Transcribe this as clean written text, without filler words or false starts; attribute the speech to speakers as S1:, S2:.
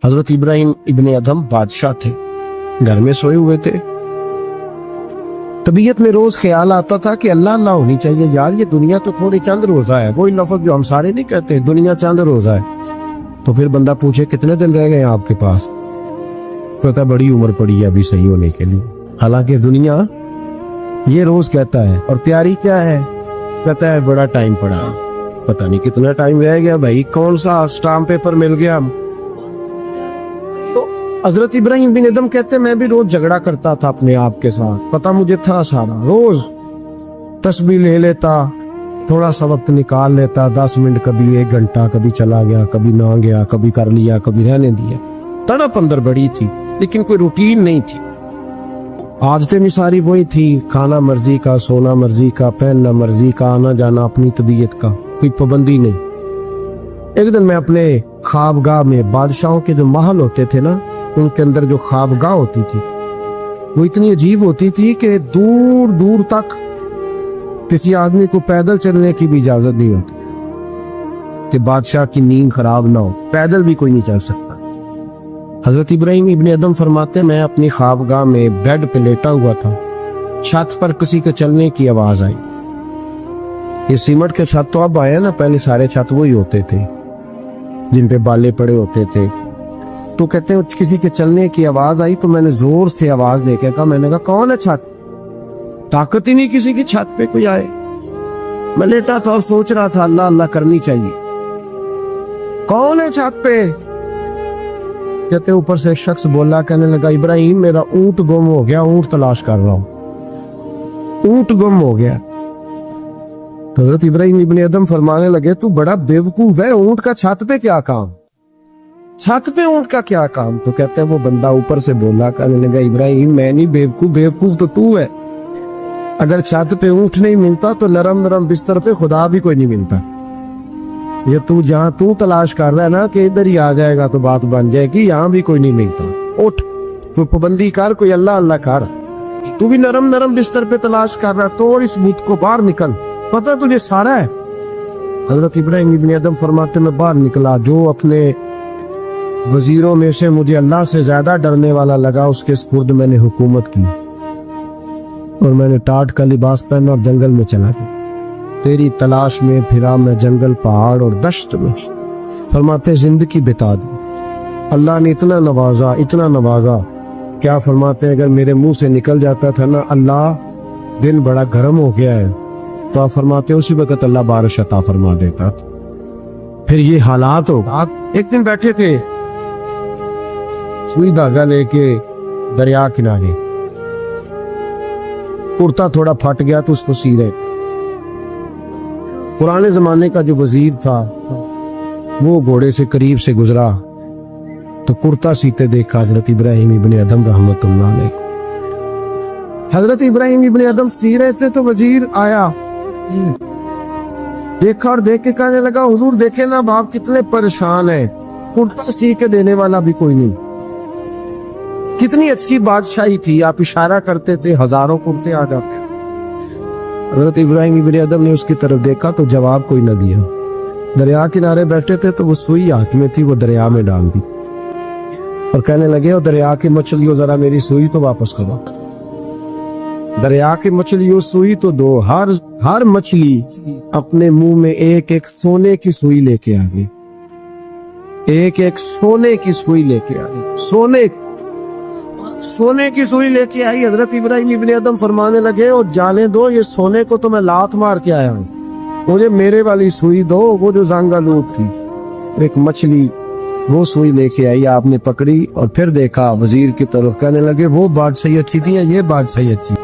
S1: हजरत इब्राहिम इब्ने अदम बादशाह थे, घर में सोए हुए थे। तबीयत में रोज ख्याल आता था कि अल्लाह अल्लाह होनी चाहिए यार, ये दुनिया तो थोड़ी चंद रोजा है। वही लफ्ज जो हम सारे नहीं कहते, दुनिया चंद रोजा है। तो फिर बंदा पूछे कितने दिन रह गए आपके पास, कहता बड़ी उम्र पड़ी है अभी सही होने के लिए। हालांकि दुनिया ये रोज कहता है, और तैयारी क्या है, कहता है बड़ा टाइम पड़ा, पता नहीं कितना टाइम रह गया भाई, कौन सा स्टाम्प पेपर मिल गया। तो हजरत इब्राहिम बिन अदम कहते मैं भी रोज झगड़ा करता था अपने आप के साथ, पता मुझे था सारा। रोज तस्बीह ले लेता, थोड़ा सा वक्त निकाल लेता, 10 मिनट, कभी 1 घंटा, कभी चला गया, कभी ना गया, कभी कर लिया, कभी रहने दिया। तड़प अंदर बड़ी थी, लेकिन कोई रूटीन नहीं थी। आदतें भी सारी वही थी, खाना मर्जी का, सोना मर्जी का, पहनना मर्जी का, आना जाना अपनी तबीयत का, कोई पाबंदी नहीं। एक दिन मैं अपने ख्वाबगाह में, बादशाहों के जो महल होते थे ना, उनके अंदर जो ख्वाबगाह होती थी वो इतनी अजीब होती थी कि दूर दूर तक किसी आदमी को पैदल चलने की भी इजाजत नहीं होती कि बादशाह की नींद खराब ना हो, पैदल भी कोई नहीं चल सकता। हजरत इब्राहिम इब्ने अदम फरमाते मैं अपनी ख्वाबगाह में बेड पे लेटा हुआ था, छत पर किसी के चलने की आवाज आई। ये सीमेंट के छत तो अब आए ना, पहले सारे छत वही होते थे जिन पे बाले पड़े होते थे। तो कहते हैं किसी के चलने की आवाज आई, तो मैंने जोर से आवाज देके कहा, मैंने कहा कौन है छत, ताकत ही नहीं किसी की छत पे कोई आए। मैं लेटा था और सोच रहा था अल्लाह अल्लाह करनी चाहिए, कौन है छत पे। कहते ऊपर से एक शख्स बोला, कहने लगा इब्राहिम मेरा ऊंट गुम हो गया, ऊंट तलाश कर रहा हूं, ऊंट गुम हो गया। तो हजरत इब्राहिम इब्ने अदम फरमाने लगे तू बड़ा बेवकूफ है, ऊंट का छत पे क्या काम, छत पे ऊंट का क्या काम। तो कहते हैं वो बंदा ऊपर से बोला, कहने लगा इब्राहिम मैं नहीं बेवकूफ, बेवकूफ तो तू है। अगर छत पे ऊंट नहीं मिलता तो नरम नरम बिस्तर पे खुदा भी कोई नहीं मिलता। ये तू जहां तू तलाश कर रहा है ना कि इधर ही आ जाएगा तो बात बन जाएगी, यहाँ भी कोई नहीं मिलता। उठ, कोई पाबंदी कर, कोई अल्लाह अल्लाह कर। तू भी नरम नरम बिस्तर पे तलाश कर रहा, तोड़ इस बुत को, बाहर निकल, पता तुझे सारा है। हजरत इब्राहिम इब्ने अदम फरमाते मैं बाहर निकला, जो अपने वजीरों में से मुझे अल्लाह से ज्यादा डरने वाला लगा उसके स्पुर्द मैंने हुकूमत की, और मैंने टाट का लिबास पहना और जंगल में चला गया। तेरी तलाश में फिरा मैं जंगल, पहाड़ और दश्त में। फरमाते जिंदगी बिता दी, अल्लाह ने इतना नवाजा, इतना नवाजा। क्या फरमाते अगर मेरे मुंह से निकल जाता था ना अल्लाह दिन बड़ा गर्म हो गया है, तो आप फरमाते उसी वक्त अल्लाह बारिश अता फरमा देता। फिर ये हालात हो। आप एक दिन बैठे थे सुई धागा लेके दरिया किनारे, कुर्ता थोड़ा फट गया तो उसको सी रहे थे। पुराने जमाने का जो वजीर था वो घोड़े से करीब से गुजरा तो कुर्ता सीते देखा हजरत इब्राहिम इब्ने अदम रहमतुल्लाह अलैह को। हजरत इब्राहिम इब्ने अदम सी रहे थे तो वजीर आया, देखा और देख के कहने लगा हुजूर देखे ना बाप कितने परेशान है, कुर्ता सी के देने वाला भी कोई नहीं। कितनी अच्छी बादशाही थी, आप इशारा करते थे हजारों कुर्ते आ जाते। हजरत इब्राहिम इब्ने अदम ने उसकी तरफ देखा तो जवाब कोई न दिया। दरिया किनारे बैठे थे तो वो सुई हाथ में थी, वो दरिया में डाल दी और कहने लगे और दरिया की मछलियों जरा मेरी सुई तो वापस करो। दरिया की मछलियों सुई तो दो। हर मछली अपने मुंह में एक एक सोने की सुई लेके आ गई, एक एक सोने की सुई लेके आ गई, सोने की सुई लेके आई। हजरत इब्राहिम इब्ने अदम फरमाने लगे और जाने दो, ये सोने को तो मैं लात मार के आया हूँ, मुझे मेरे वाली सुई दो, वो जो ज़ंगालूत थी। तो एक मछली वो सुई लेके आई, आपने पकड़ी और फिर देखा वजीर की तरफ, कहने लगे वो बादशाही अच्छी थी या ये बादशाही अच्छी।